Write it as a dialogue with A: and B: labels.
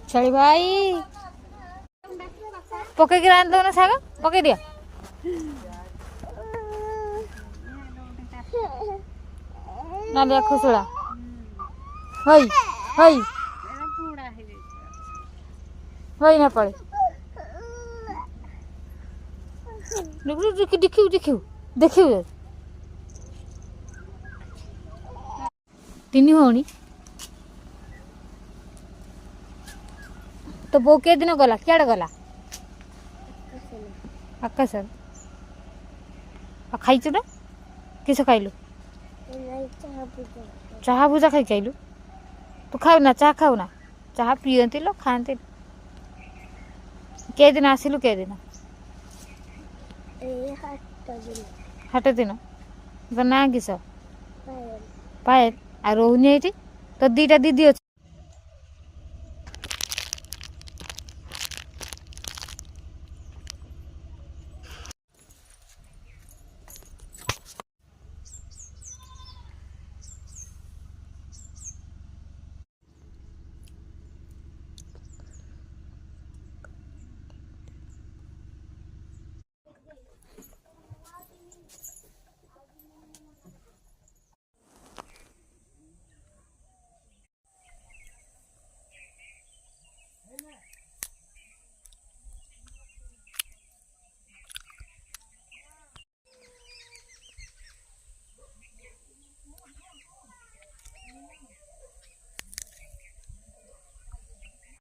A: छड़ी भाई पके के रांध दो ना साग पके दिया ना दिया खुसड़ा हई हई हई ना पड़े देखियो देखियो देखियो तीन होनी तो बो के दिन गला क्या गला आकाश खाई ना किस खाइलु चाह भुजा खाई खाइलु तू खाऊ ना चाह खाऊ ना चाह पियती लो खाते के दिन आसिलु के दिन हाट दिन तो ना किस पायल आ रोहनी ये तो दीटा दीदी अच्छे